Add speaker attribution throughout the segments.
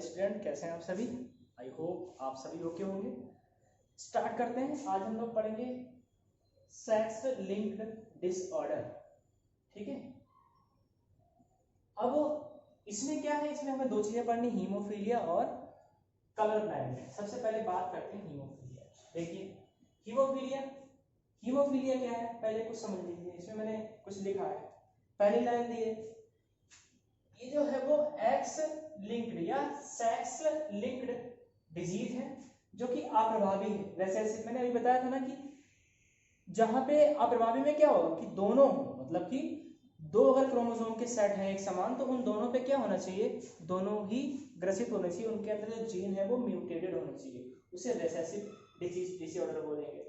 Speaker 1: Student, कैसे हैं आप सभी? आई होप आप सभी ओके होंगे। स्टार्ट करते हैं। आज हम लोग पढ़ेंगे सेक्स लिंक्ड डिसऑर्डर। ठीक है, अब इसमें क्या है, इसमें हमें दो चीजें पढ़नी, हीमोफीलिया और कलर ब्लाइंडनेस। सबसे पहले बात करते हैं हीमोफीलिया। देखिए हीमोफीलिया, हीमोफीलिया क्या है पहले कुछ समझ लीजिए। इसमें मैंने कुछ लिखा है, पहली लाइन दी है, ये जो है वो एक्स लिंक्ड या सेक्स लिंक्ड डिजीज है जो कि अप्रभावी है। वैसे मैंने अभी बताया था ना कि जहां पे अप्रभावी में क्या होगा कि दोनों, मतलब कि दो अगर क्रोमोसोम के सेट हैं एक समान, तो उन दोनों पे क्या होना चाहिए, दोनों ही ग्रसित होने चाहिए, उनके अंदर जो जीन है वो म्यूटेटेड होना चाहिए, उसे रिसेसिव डिजीज डिसऑर्डर बोलेंगे।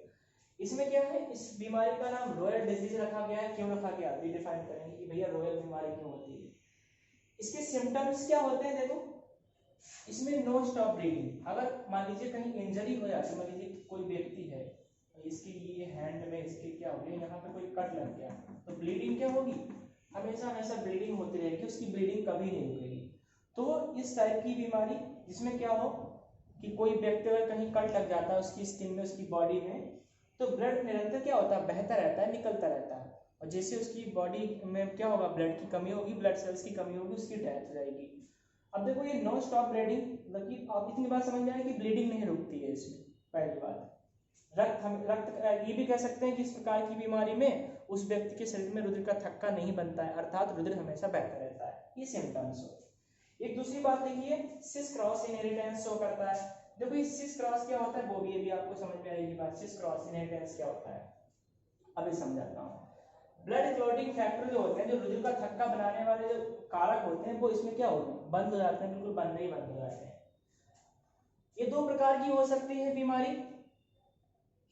Speaker 1: इसमें क्या है, इस बीमारी का नाम रॉयल डिजीज रखा गया है। क्यों रखा गया अभी डिफाइन करेंगे कि भैया रॉयल बीमारी क्यों होती है। इसके सिम्टम्स क्या होते हैं, देखो इसमें नो स्टॉप ब्लीडिंग। अगर मान लीजिए कहीं इंजरी हो जाती है, मान लीजिए कोई व्यक्ति है, इसके ये हैंड में इसके क्या हो गया, यहाँ पे कोई कट लग गया, तो ब्लीडिंग क्या होगी, हमेशा हमेशा ब्लीडिंग होती रहेगी, उसकी ब्लीडिंग कभी नहीं रुकेगी। तो इस टाइप की बीमारी जिसमें क्या हो कि कोई व्यक्ति अगर कहीं कट लग जाता है उसकी स्किन में, उसकी बॉडी में, तो ब्लड निरंतर क्या होता है, बहता रहता है, निकलता रहता है, और जैसे उसकी बॉडी में क्या होगा, ब्लड की कमी होगी, ब्लड सेल्स की कमी होगी, उसकी डेथ हो जाएगी। अब देखो ये नॉन स्टॉप ब्लीडिंग, मतलब कि आप इतनी बात समझ जाए कि ब्लीडिंग नहीं रुकती है इसमें। पहली बात, रक्त ये भी कह सकते हैं कि इस प्रकार की बीमारी में उस व्यक्ति के शरीर में रुधिर का थक्का नहीं बनता है, अर्थात रुधिर हमेशा बहता रहता है। ये सिम्टम्स हो। एक दूसरी बात देखिए, सिस क्रॉस इनहेरिटेंस शो करता है। देखो ये सिस क्रॉस क्या होता है, वो भी आपको समझ में आएगी बात। सिस क्रॉस इनहेरिटेंस क्या होता है अभी समझाता हूँ। ब्लड क्लॉटिंग फैक्टर जो होते हैं, जो रुधिर का थक्का बनाने वाले जो कारक होते हैं, वो इसमें क्या होते हैं, बंद हो जाते हैं, बिल्कुल बनने ही बंद हो जाते हैं। ये दो प्रकार की हो सकती है बीमारी,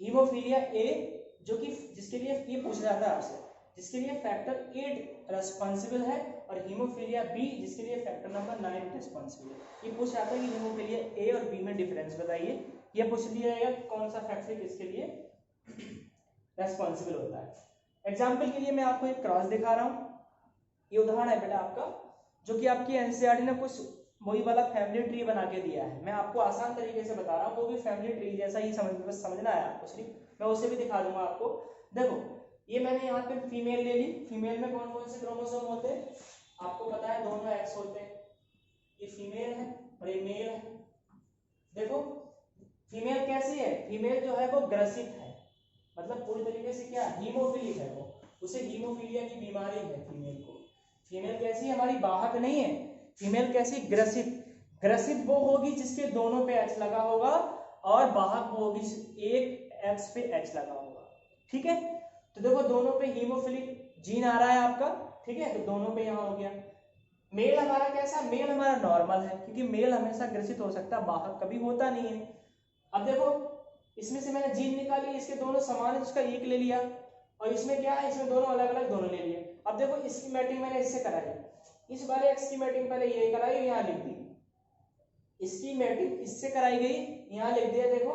Speaker 1: हीमोफीलिया ए जो कि जिसके लिए ये पूछा जाता है आपसे, जिसके लिए फैक्टर 8 रेस्पॉन्सिबल है, और हीमोफीलिया बी जिसके लिए फैक्टर नंबर 9 रेस्पॉन्सिबल है। ये पूछ जाता है कि हीमोफीलिया ए और बी में डिफरेंस बताइए। ये पूछ लिया जाएगा कौन सा फैक्टर किसके लिए रेस्पॉन्सिबल होता है। एग्जाम्पल के लिए मैं आपको एक क्रॉस दिखा रहा हूँ, ये उदाहरण है बेटा आपका, जो कि आपकी एनसीईआरटी ने कुछ वही वाला फैमिली ट्री बना के दिया है। मैं आपको आसान तरीके से बता रहा हूँ, वो भी फैमिली ट्री जैसा ही बस समझना है आपको सिर्फ। मैं उसे भी दिखा दूंगा आपको। देखो ये मैंने यहाँ पे फीमेल ले ली, फीमेल में कौन कौन से क्रोमोसोम होते हैं आपको पता है, दोनों एक्स होते हैं। ये फीमेल है और ये मेल है। देखो फीमेल कैसी है, फीमेल जो है वो ग्रसित है, मतलब पूरी तरीके से क्या हीमोफिलिक है, वो उसे हीमोफीलिया की बीमारी है फीमेल को। फीमेल कैसी है, हमारी वाहक नहीं है। फीमेल कैसी, ग्रसित। ग्रसित वो होगी जिसके दोनों पे एच लगा होगा, और वाहक वो होगी एक एक्स पे एच लगा होगा। ठीक है, तो देखो दोनों पे हीमोफिलिक जीन आ रहा है आपका, ठीक है, तो दोनों पे यहाँ हो गया। मेल हमारा कैसा, मेल हमारा नॉर्मल है, क्योंकि मेल हमेशा ग्रसित हो सकता है, वाहक कभी होता नहीं है। अब देखो इसमें से मैंने जीन निकाली, इसके दोनों समान है, इसका एक ले लिया, और इसमें क्या है, इसमें दोनों अलग अलग दोनों ले लिए। अब देखो इसकी मैटिंग मैंने इससे कराई, इस वाले एक्स की मैटिंग पहले ये कराई, यहाँ लिख दी, इसकी मैटिंग इससे कराई गई, यहाँ लिख दिया। देखो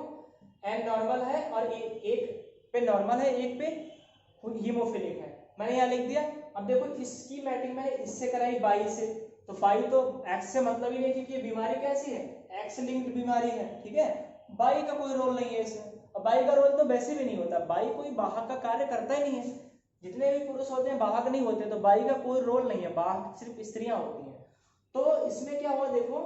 Speaker 1: एन नॉर्मल है और एक पे नॉर्मल है, एक पे हीमोफिलिक है, मैंने यहाँ लिख दिया। अब देखो इसकी मैटिंग मैंने इससे कराई बाई से, तो बाई तो एक्स से मतलब ही नहीं, क्योंकि बीमारी कैसी है, एक्स लिंक्ड बीमारी है। ठीक है, बाई का कोई रोल नहीं है इसमें, और बाई का रोल तो वैसे भी नहीं होता, बाई कोई वाहक का कार्य करता ही नहीं है। जितने भी पुरुष होते हैं वाहक नहीं होते, तो बाई का कोई रोल नहीं है, वाहक सिर्फ स्त्रियां होती हैं। तो इसमें क्या हुआ, देखो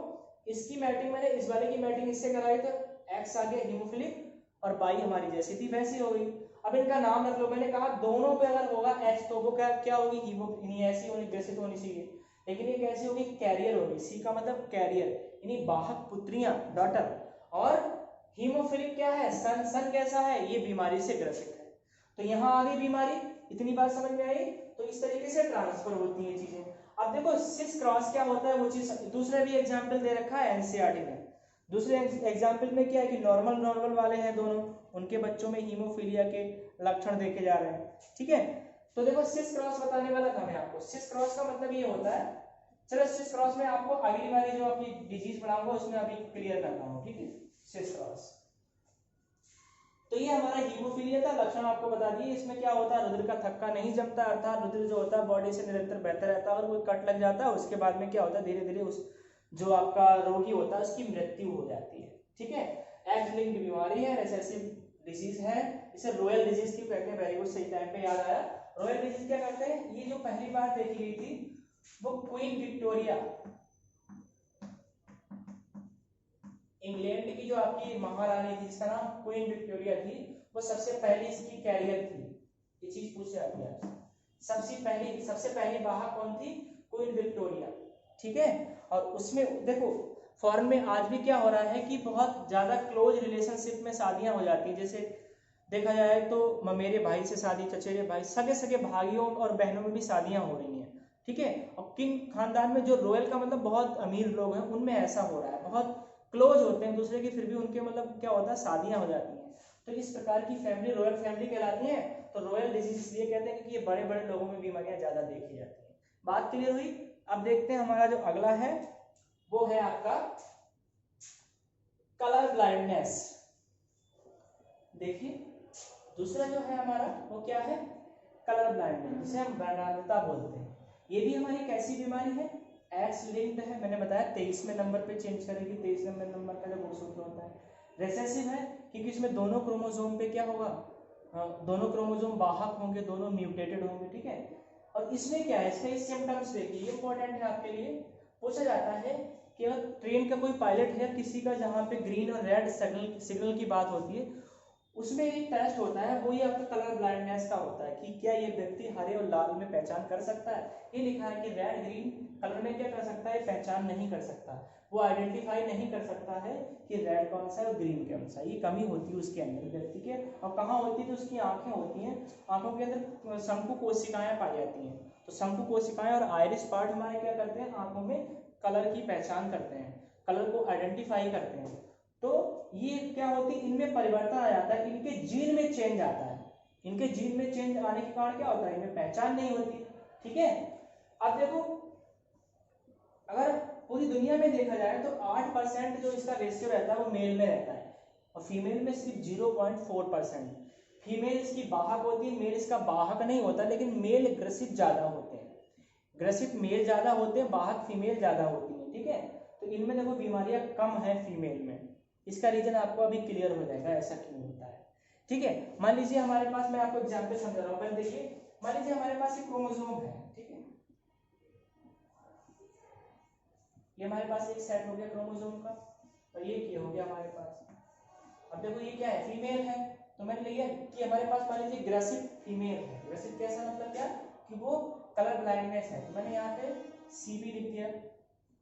Speaker 1: इसकी मैटिंग मैंने इस वाले की मैटिंग इससे कराई, तो एक्स आ गया हीमोफिलिक, और बाई हमारी जैसी थी वैसी हो गई। अब इनका नाम रख लो, मैंने कहा दोनों पे अगर होगा एच तो वो क्या होगी, हीमोफिलिक ऐसी होनी, ग्रसित होनी चाहिए, लेकिन ये कैसी होगी, कैरियर होगी। सी का मतलब कैरियर, यानी वाहक पुत्रियां, डॉटर। और हीमोफिलिक क्या है, सन, सन कैसा है, ये बीमारी से ग्रसित है। तो यहाँ आ गई बीमारी, इतनी बात समझ में आई। तो इस तरीके से ट्रांसफर होती है चीजें। अब देखो सिस क्रॉस क्या होता है, वो चीज दूसरे भी एग्जाम्पल दे रखा है एनसीईआरटी में। दूसरे एग्जाम्पल में क्या है कि नॉर्मल नॉर्मल वाले हैं दोनों, उनके बच्चों में हीमोफीलिया के लक्षण देखे जा रहे हैं। ठीक है, तो देखो सिस क्रॉस बताने वाला था मैं आपको। सिस क्रॉस का मतलब ये होता है, चलो सिस क्रॉस में आपको अगली बारी जो आपकी डिजीज पढ़ाऊंगा उसमें अभी क्लियर करता हूँ। ठीक है, सिस क्रॉस। तो ये हमारा हीमोफीलिया का लक्षण आपको बता दिए। इसमें क्या होता है, रुधिर का थक्का नहीं जमता, अर्थात रुधिर जो होता है बॉडी से निरंतर बहता रहता है, और वो कट लग जाता है, उसके बाद में क्या होता है, धीरे धीरे उस जो आपका रोगी होता है उसकी मृत्यु हो जाती है। ठीक है, एक्स लिंक्ड बीमारी है, रिसेसिव डिजीज है, इसे रॉयल डिजीज क्यों कहते हैं? वेरी गुड, सही टाइम पे याद आया। रॉयल डिजीज क्या कहते हैं? ये जो पहली बार देखी गई थी वो क्वीन विक्टोरिया, इंग्लैंड की जो आपकी महारानी थी जिसका नाम क्वीन विक्टोरिया थी, वो सबसे पहली इसकी कैरियर थी। ये चीज पूछ जाती है आपसे, सबसे पहली बाहर कौन थी? Queen Victoria. ठीक है, और उसमें देखो फॉरेन में आज भी क्या हो रहा है कि बहुत ज्यादा क्लोज रिलेशनशिप में शादियां हो जाती हैं। जैसे देखा जाए तो ममेरे भाई से शादी, चचेरे भाई, सगे सगे भाइयों और बहनों में भी शादियां हो रही हैं। ठीक है, और किंग खानदान में जो रॉयल का मतलब बहुत अमीर लोग हैं उनमें ऐसा हो रहा है, बहुत क्लोज होते हैं दूसरे के, फिर भी उनके मतलब क्या होता है, शादियां हो जाती हैं। तो इस प्रकार की फैमिली रॉयल फैमिली कहलाती है। तो रॉयल डिजीज इसलिए कहते हैं कि ये बड़े बड़े लोगों में बीमारियां ज्यादा देखी जाती हैं। बात क्लियर हुई? अब देखते हैं हमारा जो अगला है वो है आपका कलर ब्लाइंडनेस। देखिए दूसरा जो है हमारा वो क्या है? कलर ब्लाइंडनेस, जिसे हम वर्णांधता बोलते हैं। ये भी हमारी कैसी बीमारी है? एक्स लिंक्ड है, मैंने बताया 23वें नंबर पे चेंज करेगी, 23वें नंबर का जो सूत्र होता है। रिसेसिव है क्योंकि इसमें दोनों क्रोमोसोम पे क्या होगा, दोनों क्रोमोसोम वाहक होंगे, दोनों म्यूटेटेड होंगे। ठीक है, और इसमें क्या है, इसके सिम्टम्स देखिए, ये इंपॉर्टेंट है आपके लिए। पूछा जाता है कि अगर ट्रेन का कोई पायलट है किसी का, जहाँ पे ग्रीन और रेड सिग्नल की बात होती है, उसमें एक टेस्ट होता है, वो ये आपका कलर ब्लाइंडनेस का होता है कि क्या ये व्यक्ति हरे और लाल में पहचान कर सकता है। ये लिखा है कि रेड ग्रीन कलर में क्या कर सकता है, पहचान नहीं कर सकता, वो आइडेंटिफाई नहीं कर सकता है कि रेड कौन सा है और ग्रीन कौन सा। ये कमी होती है उसके अंदर व्यक्ति के। और कहाँ होती है? तो उसकी आंखें होती हैं, आंखों के अंदर शंकु कोशिकाएं पाई जाती हैं। तो शंकु कोशिकाएं और आइरिस पार्ट हमारे क्या करते हैं, आंखों में कलर की पहचान करते हैं, कलर को आइडेंटिफाई करते हैं। तो ये क्या होती है, इनमें परिवर्तन आ जाता है, इनके जीन में चेंज आता है। इनके जीन में चेंज आने के कारण क्या होता है, इनमें पहचान नहीं होती। ठीक है, अब देखो अगर पूरी दुनिया में देखा जाए तो 8% जो इसका रेशियो रहता है वो मेल में रहता है, और फीमेल में सिर्फ 0.4%। फीमेल इसकी वाहक होती है, मेल इसका वाहक नहीं होता, लेकिन मेल ग्रसित ज्यादा होते हैं, ग्रसित मेल ज्यादा होते हैं, वाहक फीमेल ज्यादा होती है। ठीक है, तो इनमें देखो बीमारियां कम है फीमेल में। इसका रीजन आपको अभी क्लियर हो जाएगा ऐसा क्यों होता है। ठीक है, मान लीजिए हमारे पास, मैं आपको एग्जांपल समझा रहा हूँ, देखिए मान लीजिए हमारे पास एक क्रोमोसोम है। ठीक है, ये हमारे पास एक सेट हो गया क्रोमोसोम का, और ये क्या हो गया हमारे पास। अब देखो ये क्या है, फीमेल है, तो मैंने लिया कि हमारे पास मान लीजिए ग्रसित फीमेल है। ग्रसित कैसा मतलब क्या, कि वो कलर ब्लाइंडनेस है, तो मैंने यहाँ पे सीबी लिख दिया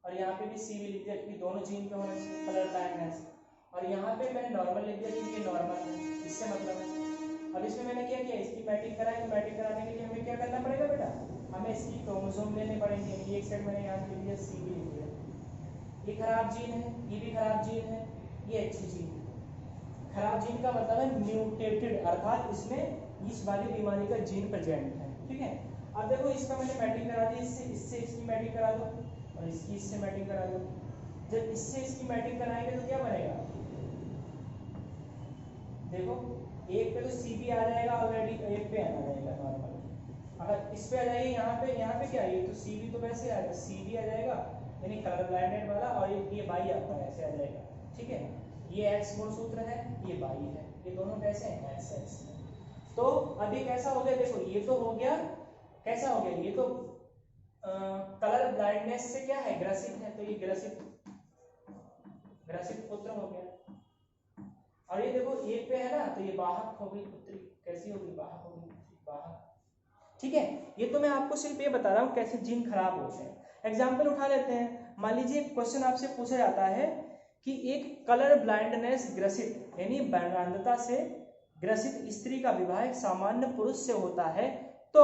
Speaker 1: और यहाँ पे भी सीबी लिख दिया क्योंकि दोनों जीन पे होना चाहिए कलर ब्लाइंडनेस। और यहाँ पे मैंने नॉर्मल लिख दिया क्योंकि नॉर्मल है, इससे मतलब है। अब इसमें मैंने क्या किया, इसकी मैटिंग कराई, तो मैटिंग कराने के लिए हमें क्या करना पड़ेगा बेटा, हमें इसकी क्रोमोसोम लेने पड़ेंगे। ये एक साइड मैंने यहाँ लिख दिया सीबी लिख दिया, ये खराब जीन है, ये भी खराब जीन है, ये अच्छी जीन है। खराब जीन का मतलब है म्यूटेटेड, अर्थात इसमें इस वाली बीमारी का जीन प्रेजेंट है। ठीक है, अब देखो इसका मैंने मैटिंग करा दी, इससे इसकी मैटिंग करा दो और इसकी इससे मैटिंग करा दो। जब इससे इसकी मैटिंग कराएंगे तो क्या बनेगा, देखो एक पे तो सीबी आ जाएगा ऑलरेडी, एक पे आ जाएगा नॉर्मल। अगर इस पे आ जाइए, यहाँ पे क्या है, तो सीबी तो वैसे आ जाएगा, सीबी आ जाएगा यानी कलर ब्लाइंडेड वाला, और ये बाई आपका ऐसे आ जाएगा। ठीक है, ये एक्स गुणसूत्र है, ये बाई है, ये दोनों कैसे हैं, एक्स एक्स। तो अभी कैसा हो गया, देखो ये तो हो गया, कैसा हो गया, ये तो कलर ब्लाइंडनेस से क्या है, ग्रसित है, तो ये ग्रसित पुत्र हो गया। और ये देखो एक पे है ना, तो ये वाहक हो गई पुत्री, कैसी होगी, वाहक होगी, वाहक। ठीक है, ये तो मैं आपको सिर्फ ये बता रहा हूँ कैसे जीन खराब होते हैं। एग्जाम्पल उठा लेते हैं, मान लीजिए क्वेश्चन आपसे पूछा जाता है कि एक कलर ब्लाइंडनेस ग्रसित यानी वर्णांधता से ग्रसित स्त्री का विवाह एक सामान्य पुरुष से होता है, तो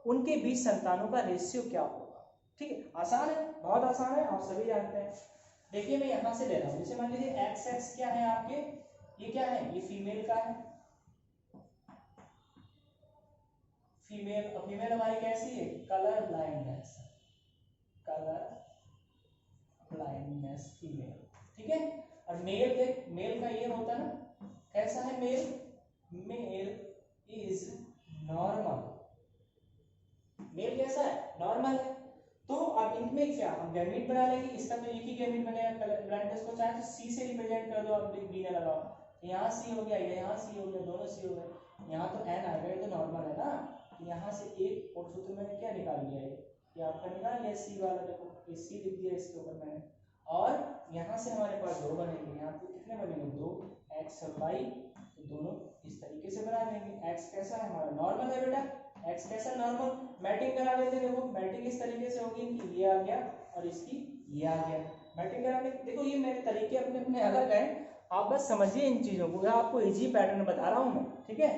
Speaker 1: उनके बीच संतानों का रेशियो क्या होगा। ठीक है, आसान है, बहुत आसान है, आप सभी जानते हैं। देखिए मैं यहाँ से ले रहा हूँ, जैसे मान लीजिए एक्स एक्स क्या है आपके, ये क्या है, ये फीमेल का है, फीमेल, और फीमेल हमारी कैसी है, colour blindness, colour blindness female. ठीक है, और मेल देख, मेल का ये होता है ना, कैसा है male, male is normal, male कैसा है, नॉर्मल है। तो अब इनमें क्या हम गैमेट बना लेंगे, इसका तो एक ही गैमेट बनेगा, ब्लाइंडनेस को चाहे तो सी से रिप्रेजेंट कर दो, आप बी ने लगाओ, यहाँ सी हो गया, यहाँ सी हो गया, दोनों सी हो गए, यहाँ तो एन आएगा, ये तो नॉर्मल है ना, यहाँ से एक और सूत्र मैंने क्या निकाल लिया है, ये आपका निकाल लिया सी वाला, देखो ये सी लिख दिया इसके ऊपर मैंने, और यहाँ से हमारे पास दो बनेंगे, यहाँ पे कितने बनेंगे, दो, एक्स और वाई, तो दोनों इस तरीके से बना लेंगे। एक्स कैसा है हमारा, नॉर्मल है बेटा, एक्स कैसा नॉर्मल, मैटिंग करा लेते हैं, देखो मैटिंग इस तरीके से होगी कि ये आ गया और इसकी ये आ गया, मैटिंग कराने, देखो ये मेरे तरीके अपने अपने अलग हैं, आप बस समझिए इन चीजों को, आपको इजी पैटर्न बता रहा हूँ मैं, ठीक है।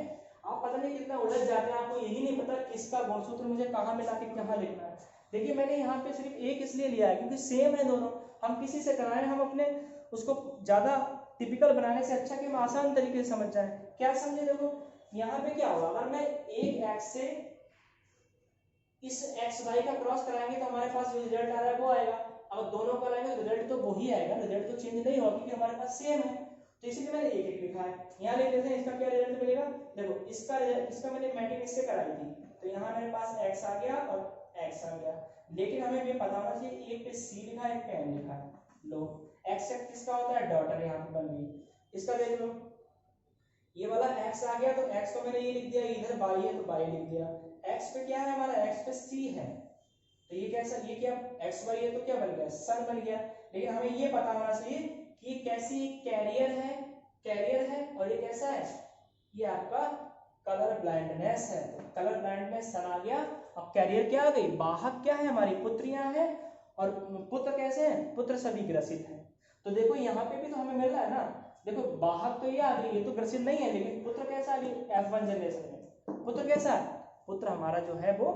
Speaker 1: आप पता नहीं कितना उलझ जाते हैं, आपको यही नहीं पता किसका गुणसूत्र मुझे कहाँ मिला के कहाँ लिखना है। देखिए मैंने यहाँ पे सिर्फ एक इसलिए लिया है क्योंकि सेम है दोनों, हम किसी से कराएं, हम अपने उसको ज्यादा टिपिकल बनाने से अच्छा कि हम आसान तरीके से समझ जाए। क्या समझे, देखो यहाँ पे क्या होगा, अगर मैं एक एक्स से इस एक्स वाई का क्रॉस कराएंगे तो हमारे पास जो रिजल्ट आ रहा है वो आएगा, अगर दोनों कराएंगे रिजल्ट तो वही आएगा, रिजल्ट तो चेंज नहीं होगा क्योंकि हमारे पास सेम है, तो इसीलिए मैंने एक एक लिखा है। यहाँ लिख लेते हैं इसका क्या रिजल्ट मिलेगा, देखो इसका मैंने मैटिंग इससे कराई थी, तो यहाँ मेरे पास एक्स आ गया और एक्स आ गया, लेकिन हमें ये पता होना चाहिए एक पे सी लिखा है, एक पे एन लिखा है, लो एक्स किसका होता है, डॉटर, यहाँ पे बन गई, इसका देख लो, ये वाला x आ गया तो x को मैंने ये लिख दिया, इधर y है तो y लिख दिया, x पे क्या है हमारा, x पे c है, तो ये कैसा, ये क्या x y है तो क्या बन गया, सन बन गया, लेकिन हमें ये पता होना चाहिए कि ये कैसी कैरियर है और ये कैसा है, ये आपका कलर ब्लाइंडनेस है, तो कलर ब्लाइंडनेस सन आ गया, अब कैरियर क्या आ गई, वाहक क्या है हमारी पुत्रियां हैं, और पुत्र कैसे हैं, पुत्र सभी ग्रसित हैं, तो देखो यहाँ पे भी तो हमें मिल रहा है ना, देखो वाहक तो ये आ गई, ये तो ग्रसित नहीं है, लेकिन पुत्र कैसा आ गया, F1 जनरेशन में पुत्र कैसा है, पुत्र हमारा जो है वो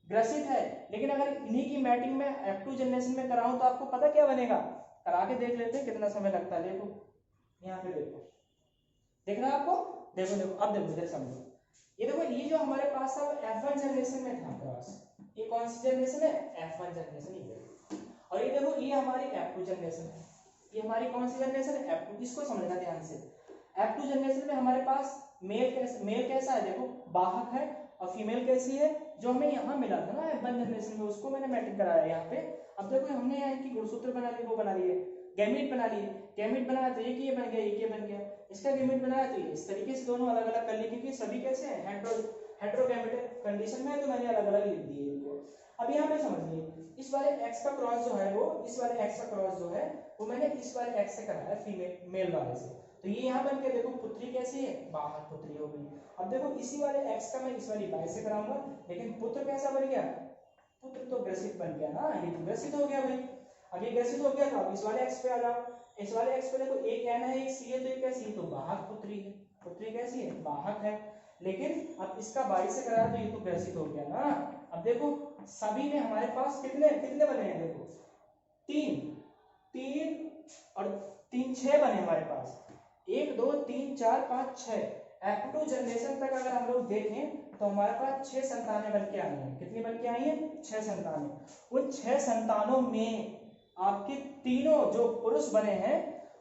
Speaker 1: ग्रसित है, लेकिन अगर इन्हीं की मैटिंग में F2 जनरेशन में कराऊं तो आपको पता क्या बनेगा, करा के देख लेते हैं कितना समय लगता है, देखो यहाँ पे देखो, देख रहा है आपको, देखो देखो अब देखो इधर समझो, ये देखो ये जो हमारे पास था F1 जनरेशन में था क्रॉस, ये कौन सी जनरेशन है, F1 जनरेशन, ये और ये देखो ये हमारी F2 जनरेशन है, ये हमारी कौन सी जनरेशन है, F2, इसको समझना ध्यान से, F2 जनरेशन में हमारे पास मेल कैसा है, देखो वाहक है, और फीमेल कैसी है, जो हमें यहाँ मिला था ना F1 जनरेशन में, उसको मैंने मैटिंग कराया यहाँ पे, अब देखो हमने यहाँ इनकी गुणसूत्र बना ली, वो बना लिए, गैमेट बना लिए, गैमेट बनाया तो एक ये बन गया, एक ये बन गया, इसका गैमेट बनाया तो ये, इस तरीके से दोनों अलग अलग कर लिए, क्योंकि सभी कैसे हैं, हेटेरोगैमेटिक कंडीशन में है, तो मैंने अलग अलग लिख दिए इनको। अब यहाँ पे समझिए, इस वाले x का क्रॉस जो है वो, इस वाले x का क्रॉस जो है वो मैंने इस वाले x से कराया, फीमेल मेल वाले से, तो ये यहाँ बन के देखो पुत्री कैसी है, वाहक पुत्री हो गई। अब देखो इसी वाले x का मैं इस वाली y से कराऊंगा, लेकिन पुत्र कैसा बन गया, पुत्र तो ग्रसित बन गया ना, ये तो ग्रसित हो गया भाई, अब ये ग्रसित हो गया तो अब इस वाले x पे आ जाओ, इस वाले x पे देखो एक n है एक c है, तो ये कैसी है, तो वाहक पुत्री है, पुत्री कैसी है, वाहक है, लेकिन अब इसका y से कराया तो ये तो ग्रसित हो गया ना। अब देखो सभी में हमारे पास कितने कितने बने हैं, देखो तीन और तीन, 6 बने हमारे पास, 1 2 3 4 5 6, F2 जनरेशन तक अगर हम लोग देखें तो हमारे पास 6 संतानें बन के आई हैं, कितनी बन के आई हैं, 6 संतानें, उन 6 संतानों में आपके तीनों जो पुरुष बने हैं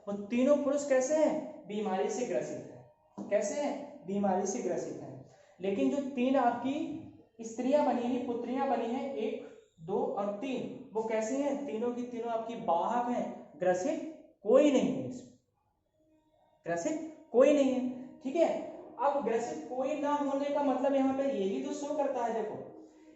Speaker 1: वो तीनों पुरुष कैसे हैं, बीमारी से ग्रसित हैं, कैसे हैं, बीमारी से ग्रसित हैं, लेकिन जो 3 आपकी स्त्रियां बनी हैं, पुत्रियां बनी हैं, 1 2 और 3, वो कैसे हैं, तीनों की तीनों आपकी वाहक हैं, ग्रसित कोई नहीं है, ग्रसित कोई नहीं है, ठीक है। अब ग्रसित कोई ना होने का मतलब यहाँ पे यही तो शो करता है, देखो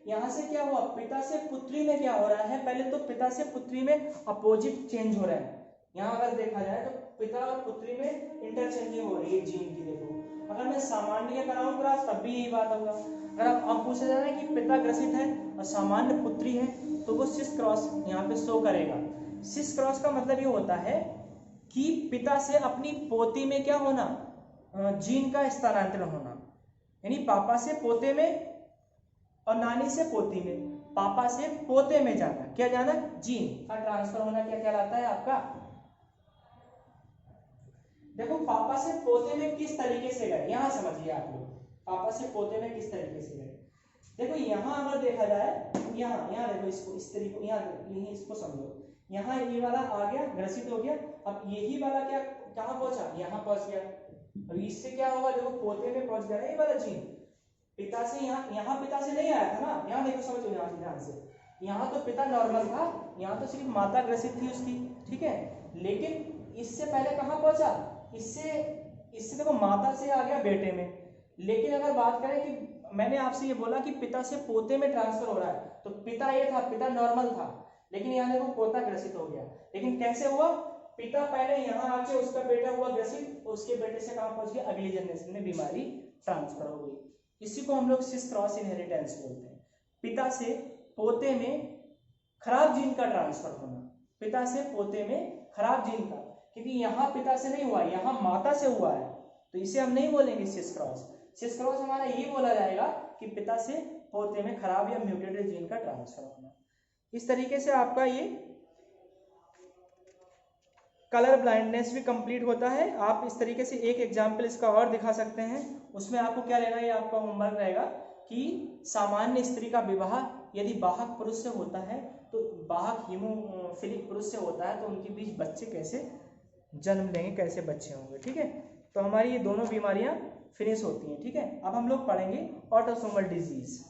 Speaker 1: यहाँ से क्या हुआ, पिता से पुत्री में क्या हो रहा है, पहले तो पिता से पुत्री में अपोजिट चेंज हो रहा है, यहाँ अगर देखा जाए तो पिता और पुत्री में इंटरचेंजिंग हो रही है जीन की, देखो अगर मैं सामान्य कराऊं क्रॉस तब भी यही बात होगा, अगर आप पूछा जा रहा है कि पिता ग्रसित है और सामान्य पुत्री है तो वो सिस क्रॉस यहाँ पे शो करेगा। सिस क्रॉस का मतलब ये होता है कि पिता से अपनी पोती में क्या होना, जीन का स्थानांतरण होना, यानी पापा से पोते में और नानी से पोती में, पापा से पोते में जाना, क्या जाना, जीन का ट्रांसफर होना, क्या कहलाता है आपका, देखो पापा से पोते में किस तरीके से गए, यहां समझिए आप लोग, पापा से पोते में किस तरीके से गए, देखो यहां अगर देखा जाए, यहाँ देखो इसको इस तरीके, यहाँ इसको समझो, यहाँ ये वाला आ गया, ग्रसित हो गया, अब यही वाला क्या कहाँ पहुंचा, यहाँ पहुंच गया, अब इससे क्या होगा, देखो पोते में पहुंच गया ना ये वाला जीन, पिता से यहाँ पिता से नहीं आया था ना, यहाँ देखो समझो यहाँ ध्यान से, यहाँ तो पिता नॉर्मल था, यहाँ तो सिर्फ माता ग्रसित थी उसकी, ठीक है। लेकिन इससे पहले कहाँ पहुंचा, इससे देखो माता से आ गया बेटे में। लेकिन अगर बात करें कि मैंने आपसे ये बोला कि पिता से पोते में ट्रांसफर हो रहा है, तो पिता ये था, पिता नॉर्मल था, लेकिन यहाँ देखो पोता ग्रसित हो गया। लेकिन कैसे हुआ, पिता पहले यहाँ आके उसका बेटा हुआ ग्रसित, उसके बेटे से कहाँ पहुंच गया, अगली जनरेशन में बीमारी ट्रांसफर हो गई। इसी को हम लोग सिस क्रॉस इनहेरिटेंस बोलते हैं। पिता से पोते में खराब जीन का ट्रांसफर होना, पिता से पोते में खराब जीन का, क्योंकि यहाँ पिता से नहीं हुआ, यहाँ माता से हुआ है, तो इसे हम नहीं बोलेंगे सिस क्रॉस। सिस क्रॉस हमारा ये बोला जाएगा कि पिता से पोते में खराब या म्यूटेटेड जीन का ट्रांसफर होना। इस तरीके से आपका ये कलर ब्लाइंडनेस भी कंप्लीट होता है। आप इस तरीके से एक एग्जाम्पल इसका और दिखा सकते हैं। उसमें आपको क्या लेना है, ये आपका होमवर्क रहेगा कि सामान्य स्त्री का विवाह यदि वाहक पुरुष से होता है, तो वाहक हीमोफिलिक पुरुष से होता है, तो उनके बीच बच्चे कैसे जन्म लेंगे, कैसे बच्चे होंगे, ठीक है। तो हमारी ये दोनों बीमारियां फिनिश होती हैं, ठीक है। अब हम लोग पढ़ेंगे ऑटोसोमल डिजीज।